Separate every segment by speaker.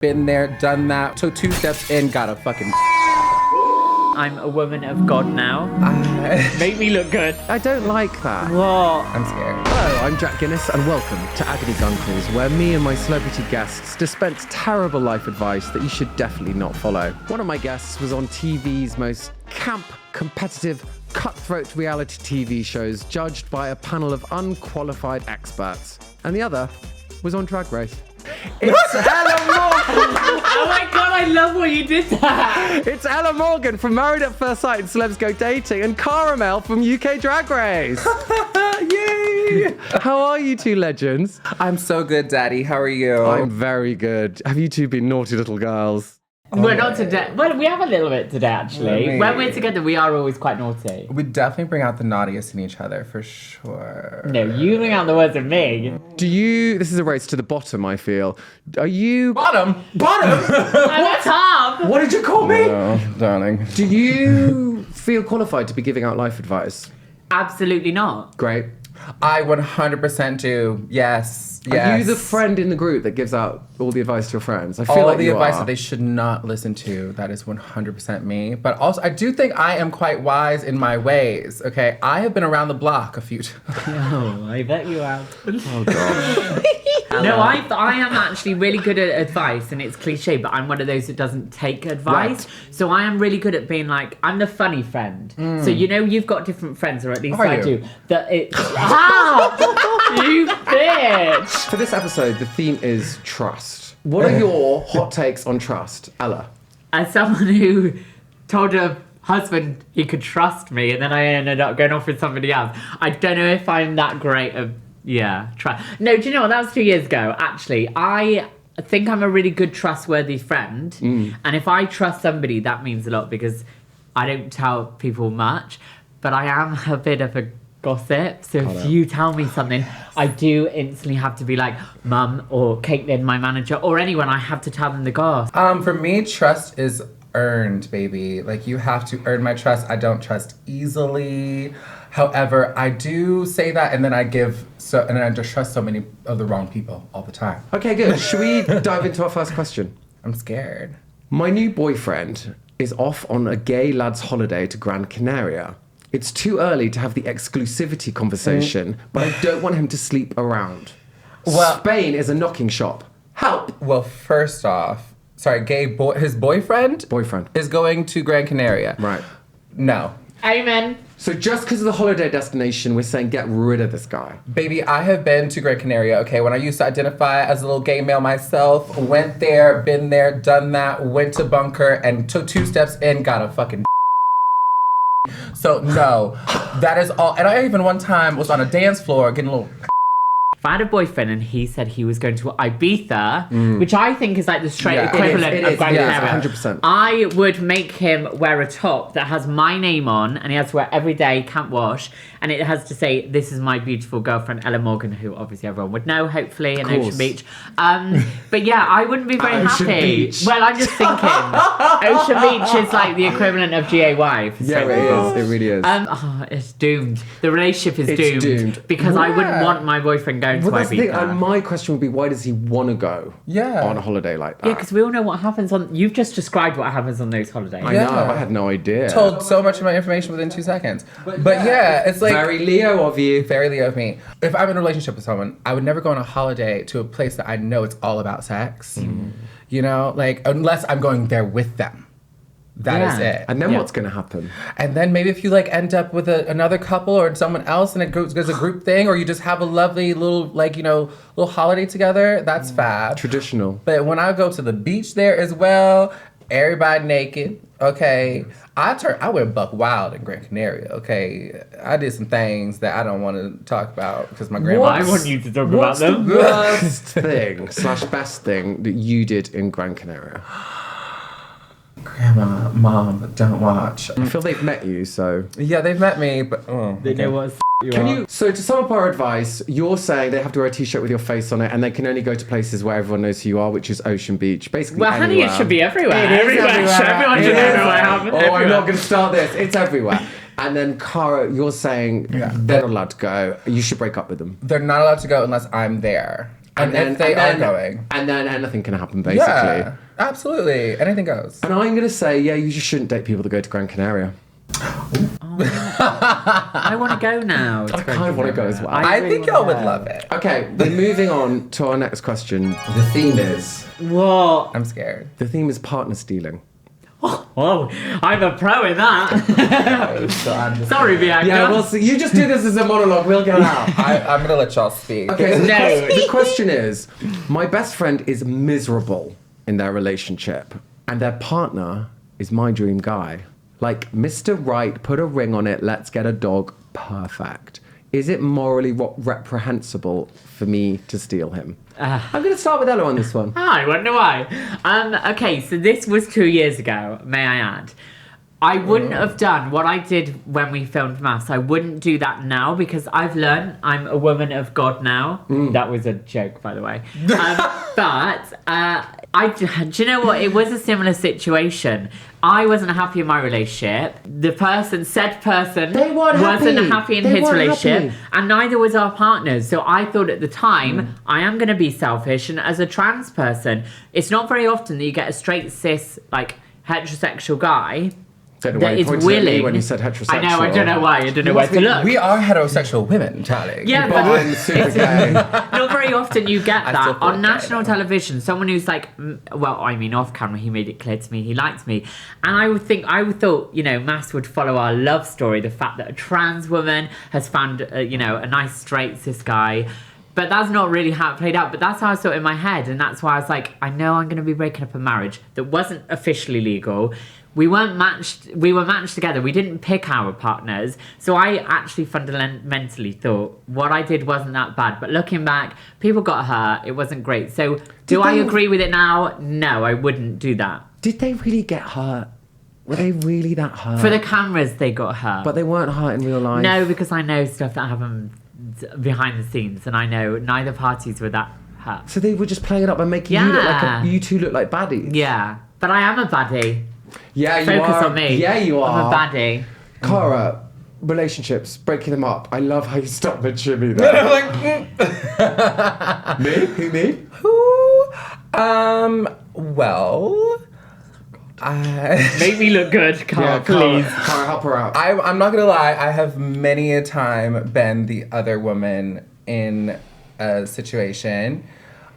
Speaker 1: Been there, done that. So 2 steps in, got a fucking.
Speaker 2: I'm a woman of God now. Make me look good.
Speaker 3: I don't like that.
Speaker 2: What?
Speaker 1: I'm scared.
Speaker 3: Hello, I'm Jack Guinness and welcome to Agony Guncles, where me and my celebrity guests dispense terrible life advice that you should definitely not follow. One of my guests was on TV's most camp, competitive, cutthroat reality TV shows, judged by a panel of unqualified experts. And the other was on Drag Race. It's Ella Morgan!
Speaker 2: Oh my god, I love what you did that!
Speaker 3: It's Ella Morgan from Married at First Sight and Celebs Go Dating, and Cara Melle from UK Drag Race.
Speaker 1: Yay!
Speaker 3: How are you two legends?
Speaker 1: I'm so good, Daddy. How are you?
Speaker 3: I'm very good. Have you two been naughty little girls?
Speaker 2: We're not today. Well, we have a little bit today, actually.
Speaker 1: Maybe.
Speaker 2: When we're together, we are always quite naughty.
Speaker 1: We definitely bring out the naughtiest in each other, for sure.
Speaker 2: No, you bring out the words of me.
Speaker 3: This is a race to the bottom, I feel. Are you...
Speaker 1: Bottom!
Speaker 2: I'm at top!
Speaker 3: What did you call me?
Speaker 1: Oh, darling.
Speaker 3: Do you feel qualified to be giving out life advice?
Speaker 2: Absolutely not.
Speaker 3: Great.
Speaker 1: I 100% do. Yes.
Speaker 3: Are you the friend in the group that gives out all the advice to your friends? I feel
Speaker 1: All
Speaker 3: like
Speaker 1: the
Speaker 3: you
Speaker 1: advice
Speaker 3: are.
Speaker 1: that they should not listen to. That is 100% me. But also, I do think I am quite wise in my ways. Okay, I have been around the block a few times.
Speaker 2: Oh, I bet you have.
Speaker 3: Oh, gosh.
Speaker 2: No, I am actually really good at advice, and it's cliche, but I'm one of those that doesn't take advice.
Speaker 3: Right.
Speaker 2: So I am really good at being like, I'm the funny friend. So you know you've got different friends, or at least
Speaker 1: Are
Speaker 2: I
Speaker 1: you?
Speaker 2: do. That it. You bitch!
Speaker 3: For this episode, the theme is trust. What are your hot takes on trust, Ella?
Speaker 2: As someone who told her husband he could trust me, and then I ended up going off with somebody else, I don't know if I'm that great of, trust. No, do you know what? That was 2 years ago, actually. I think I'm a really good, trustworthy friend. And if I trust somebody, that means a lot because I don't tell people much, but I am a bit of a gossip. So if you tell me something, I do instantly have to be like, Mum or Caitlin, my manager, or anyone, I have to tell them the goss.
Speaker 1: For me, trust is earned, baby. Like, you have to earn my trust. I don't trust easily. However, I do say that, and then I just trust so many of the wrong people all the time.
Speaker 3: Okay, good. Should we dive into our first question?
Speaker 1: I'm scared.
Speaker 3: My new boyfriend is off on a gay lad's holiday to Gran Canaria. It's too early to have the exclusivity conversation, but I don't want him to sleep around.
Speaker 1: Well-
Speaker 3: Spain is a knocking shop. Help!
Speaker 1: Well, first off, his boyfriend is going to Gran Canaria.
Speaker 3: Right.
Speaker 1: No.
Speaker 2: Amen.
Speaker 3: So just because of the holiday destination, we're saying get rid of this guy.
Speaker 1: Baby, I have been to Gran Canaria, okay? When I used to identify as a little gay male myself, went there, been there, done that, went to bunker, and took 2 steps in, got a fucking So, no, that is all. And I even one time was on a dance floor getting a little...
Speaker 2: If I had a boyfriend and he said he was going to Ibiza, which I think is like the straight
Speaker 1: Yeah,
Speaker 2: equivalent
Speaker 3: it
Speaker 2: of
Speaker 3: is,
Speaker 2: Gran
Speaker 3: yeah,
Speaker 2: Canaria,
Speaker 3: 100%.
Speaker 2: I would make him wear a top that has my name on, and he has to wear every day, can't wash, and it has to say, "This is my beautiful girlfriend, Ella Morgan," who obviously everyone would know, hopefully, in
Speaker 3: course.
Speaker 2: Ocean Beach. But yeah, I wouldn't be very
Speaker 3: Ocean
Speaker 2: happy.
Speaker 3: Beach.
Speaker 2: Well, I'm just thinking, Ocean Beach is like the equivalent of GAY for
Speaker 3: Yeah,
Speaker 2: straight
Speaker 3: it
Speaker 2: people.
Speaker 3: is. It really is.
Speaker 2: It's doomed. The relationship is
Speaker 3: It's doomed.
Speaker 2: because I wouldn't
Speaker 1: Yeah.
Speaker 2: want my boyfriend going to
Speaker 3: Well, that's the thing.
Speaker 2: Ibiza.
Speaker 3: And my question would be, why does he want to go on a holiday like that?
Speaker 2: Yeah, because we all know what happens on... You've just described what happens on those holidays.
Speaker 3: I
Speaker 1: Yeah.
Speaker 3: know, I had no idea.
Speaker 1: Told so much of my information within 2 seconds. But yeah, it's like...
Speaker 3: Very Leo of you.
Speaker 1: Very Leo of me. If I'm in a relationship with someone, I would never go on a holiday to a place that I know it's all about sex. You know, like, unless I'm going there with them. That is
Speaker 2: Yeah.
Speaker 1: it.
Speaker 3: And then
Speaker 2: Yeah.
Speaker 3: what's going to happen?
Speaker 1: And then maybe if you like end up with another couple or someone else and it goes a group thing, or you just have a lovely little, like, little holiday together, that's fab.
Speaker 3: Traditional.
Speaker 1: But when I go to the beach there as well, everybody naked, okay? I went buck wild in Gran Canaria, okay? I did some things that I don't want to talk about because my grandma...
Speaker 2: I want you to talk about
Speaker 3: What's the
Speaker 2: them.
Speaker 3: worst thing / best thing that you did in Gran Canaria?
Speaker 1: Grandma, Mom, don't watch.
Speaker 3: I feel they've met you, so...
Speaker 1: Yeah, they've met me, but...
Speaker 2: They know what you
Speaker 3: Can
Speaker 2: are.
Speaker 3: you... So to sum up our advice, you're saying they have to wear a t-shirt with your face on it and they can only go to places where everyone knows who you are, which is Ocean Beach. Basically
Speaker 2: Well, honey,
Speaker 3: anywhere.
Speaker 2: it should be everywhere.
Speaker 3: It is
Speaker 2: Everywhere.
Speaker 3: everywhere.
Speaker 2: Everyone
Speaker 3: It
Speaker 2: should know
Speaker 3: is.
Speaker 2: who I am.
Speaker 3: Oh, I'm not going to start this. It's everywhere. And then, Cara, you're saying they're not allowed to go. You should break up with them.
Speaker 1: They're not allowed to go unless I'm there. And if they are going.
Speaker 3: And then anything can happen, basically.
Speaker 1: Yeah, absolutely. Anything goes.
Speaker 3: And I'm going to say, yeah, you just shouldn't date people that go to Gran Canaria.
Speaker 2: I want to go now.
Speaker 3: I kind of want to go as well.
Speaker 1: I think y'all would love it.
Speaker 3: Okay, we're moving on to our next question. The theme is...
Speaker 2: What?
Speaker 1: I'm scared.
Speaker 3: The theme is partner stealing.
Speaker 2: Oh, I'm a pro in that. Sorry, Bianca.
Speaker 3: Yeah, well, so you just do this as a monologue. We'll get out.
Speaker 1: I'm going to let y'all speak.
Speaker 3: Okay, so
Speaker 2: No.
Speaker 3: the question is, my best friend is miserable in their relationship, and their partner is my dream guy. Like, Mr. Right, put a ring on it, let's get a dog, perfect. Is it morally reprehensible for me to steal him? I'm going to start with Ella on this one.
Speaker 2: I wonder why. Okay, so this was 2 years ago, may I add. I wouldn't have done what I did when we filmed Maths. I wouldn't do that now because I've learned I'm a woman of God now. That was a joke, by the way. Do you know what? It was a similar situation. I wasn't happy in my relationship. Said person wasn't happy in his relationship. And neither was our partners. So I thought at the time, I am going to be selfish. And as a trans person, it's not very often that you get a straight cis, like, heterosexual guy that is willing.
Speaker 3: When you said heterosexual.
Speaker 2: I know, I don't know why. I don't know where to look.
Speaker 1: We are heterosexual women, Charlie.
Speaker 2: Yeah,
Speaker 3: But I'm super gay.
Speaker 2: not very often you get
Speaker 1: I
Speaker 2: that
Speaker 1: still feel
Speaker 2: on
Speaker 1: gay,
Speaker 2: national
Speaker 1: though.
Speaker 2: television. Someone who's like, well, I mean, off camera, he made it clear to me he likes me, and I would thought, you know, Mass would follow our love story, the fact that a trans woman has found, you know, a nice straight cis guy. But that's not really how it played out. But that's how I saw it in my head, and that's why I was like, I know I'm going to be breaking up a marriage that wasn't officially legal. We weren't matched. We were matched together. We didn't pick our partners. So I actually fundamentally thought what I did wasn't that bad. But looking back, people got hurt. It wasn't great. So do I agree with it now? No, I wouldn't do that.
Speaker 3: Did they really get hurt? Were they really that hurt?
Speaker 2: For the cameras, they got hurt.
Speaker 3: But they weren't hurt in real life?
Speaker 2: No, because I know stuff that happened behind the scenes. And I know neither parties were that hurt.
Speaker 3: So they were just playing it up and making you two look like baddies?
Speaker 2: Yeah. But I am a baddie.
Speaker 3: Yeah, you
Speaker 2: Focus
Speaker 3: are.
Speaker 2: on me.
Speaker 3: Yeah, you are.
Speaker 2: I'm a baddie.
Speaker 3: Cara, relationships, breaking them up. I love how you stopped the Jimmy there. Me? Who, me?
Speaker 1: Well...
Speaker 2: Make me look good, Cara, please.
Speaker 3: Cara, help her out.
Speaker 1: I'm not gonna lie, I have many a time been the other woman in a situation.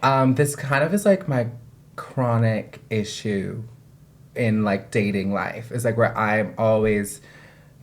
Speaker 1: This kind of is like my chronic issue in like dating life. It's like where I'm always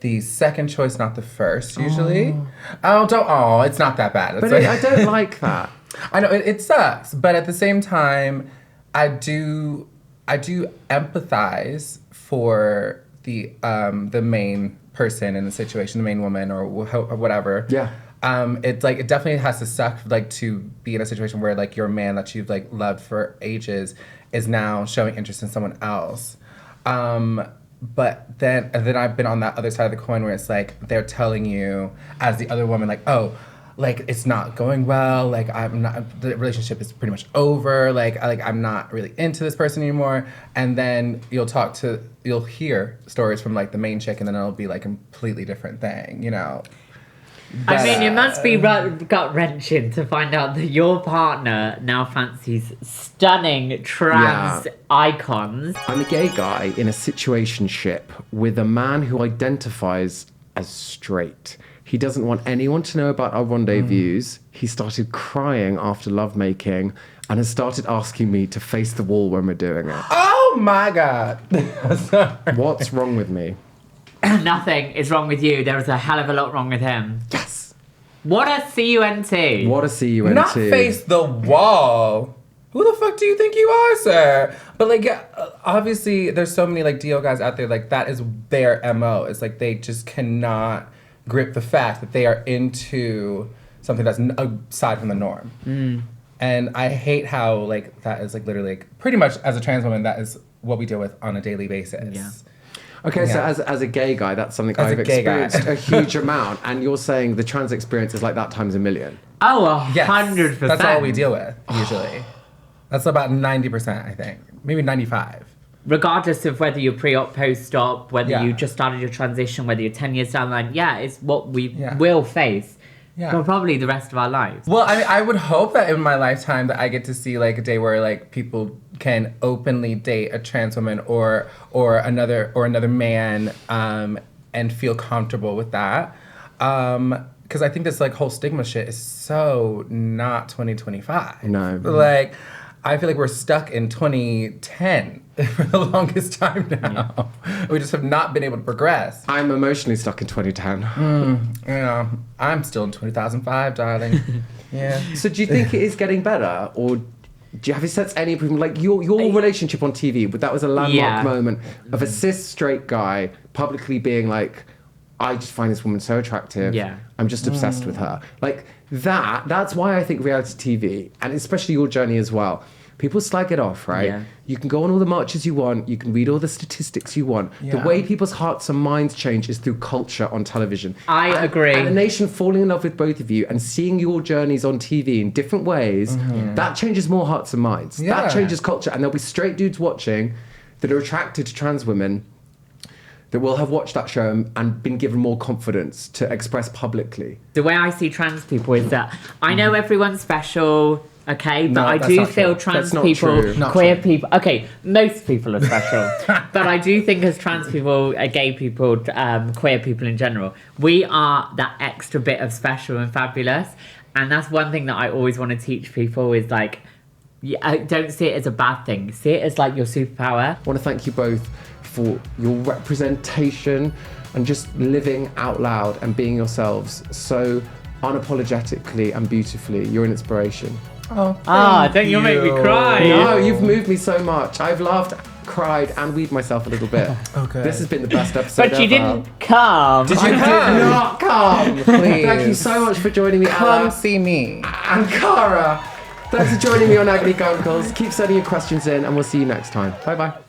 Speaker 1: the second choice, not the first, usually. It's not that bad. It's
Speaker 3: But
Speaker 1: like,
Speaker 3: I don't like that.
Speaker 1: I know, it sucks, but at the same time, I do empathize for the main person in the situation, the main woman or whatever.
Speaker 3: Yeah.
Speaker 1: It's like it definitely has to suck like to be in a situation where like your man that you've like loved for ages is now showing interest in someone else. But then I've been on that other side of the coin where it's like they're telling you as the other woman like, oh, like it's not going well, like the relationship is pretty much over, like I'm not really into this person anymore. And then you'll hear stories from like the main chick and then it'll be like a completely different thing, you know. But,
Speaker 2: I mean, it must be gut-wrenching to find out that your partner now fancies stunning trans icons.
Speaker 3: I'm a gay guy in a situationship with a man who identifies as straight. He doesn't want anyone to know about our rendezvous. He started crying after lovemaking and has started asking me to face the wall when we're doing it.
Speaker 1: Oh my God.
Speaker 3: What's wrong with me?
Speaker 2: Nothing is wrong with you. There is a hell of a lot wrong with him.
Speaker 3: Yes.
Speaker 2: What a CUNT.
Speaker 3: What a CUNT.
Speaker 1: Not face the wall. Who the fuck do you think you are, sir? But like, obviously, there's so many like DO guys out there. Like that is their MO. It's like they just cannot grip the fact that they are into something that's aside from the norm. And I hate how like that is like literally like, pretty much as a trans woman, that is what we deal with on a daily basis.
Speaker 2: Yeah.
Speaker 3: Okay,
Speaker 1: Yeah.
Speaker 3: so as a gay guy, that's something
Speaker 1: As
Speaker 3: I've
Speaker 1: a gay guy.
Speaker 3: experienced a huge amount. And you're saying the trans experience is like that times a million.
Speaker 2: Oh,
Speaker 1: Yes,
Speaker 2: 100%.
Speaker 1: that's all we deal with usually. That's about 90%, I think, maybe 95.
Speaker 2: Regardless of whether you're pre-op, post-op, whether
Speaker 1: Yeah.
Speaker 2: you just started your transition, whether you're 10 years down the line, it's what we will face.
Speaker 1: Yeah.
Speaker 2: For probably the rest of our lives.
Speaker 1: Well, I mean, I would hope that in my lifetime that I get to see like a day where like people can openly date a trans woman or another man and feel comfortable with that. Because I think this like whole stigma shit is so not 2025.
Speaker 3: No.
Speaker 1: Like, I feel like we're stuck in 2010 for the longest time now. Yeah. We just have not been able to progress.
Speaker 3: I'm emotionally stuck in 2010.
Speaker 1: Yeah, I'm still in 2005, darling. Yeah.
Speaker 3: So do you think it is getting better, or have you sensed any improvement? Like your relationship on TV, but that was a landmark moment of a cis straight guy publicly being like, I just find this woman so attractive.
Speaker 2: Yeah.
Speaker 3: I'm just obsessed with her. Like that's why I think reality TV, and especially your journey as well, people slag it off, right?
Speaker 2: Yeah.
Speaker 3: You can go on all the marches you want, you can read all the statistics you want.
Speaker 1: Yeah.
Speaker 3: The way people's hearts and minds change is through culture on television.
Speaker 2: I agree.
Speaker 3: And a nation falling in love with both of you and seeing your journeys on TV in different ways, that changes more hearts and minds.
Speaker 1: Yeah.
Speaker 3: That changes culture. And there'll be straight dudes watching that are attracted to trans women that will have watched that show and been given more confidence to express publicly.
Speaker 2: The way I see trans people is that I know everyone's special, okay, but
Speaker 3: No,
Speaker 2: I
Speaker 3: that's
Speaker 2: do
Speaker 3: not
Speaker 2: feel
Speaker 3: true.
Speaker 2: trans
Speaker 3: That's not
Speaker 2: people,
Speaker 3: true.
Speaker 1: Not
Speaker 2: queer
Speaker 1: true.
Speaker 2: people, okay, most people are special, but I do think as trans people, gay people, queer people in general, we are that extra bit of special and fabulous, and that's one thing that I always want to teach people is like, don't see it as a bad thing, see it as like your superpower.
Speaker 3: I want to thank you both for your representation and just living out loud and being yourselves so unapologetically and beautifully. You're an inspiration.
Speaker 1: Oh,
Speaker 2: Don't you make me cry.
Speaker 3: No, you've moved me so much. I've laughed, cried, and weed myself a little bit.
Speaker 1: Okay.
Speaker 3: This has been the best episode
Speaker 2: But you
Speaker 3: ever.
Speaker 2: didn't come.
Speaker 1: Did you
Speaker 3: I did
Speaker 1: come?
Speaker 3: not come.
Speaker 1: Please.
Speaker 3: Thank you so much for joining me,
Speaker 1: Come
Speaker 3: Ella.
Speaker 1: see me.
Speaker 3: And Cara. Thanks for joining me on Agony Guncles. Keep sending your questions in, and we'll see you next time. Bye-bye.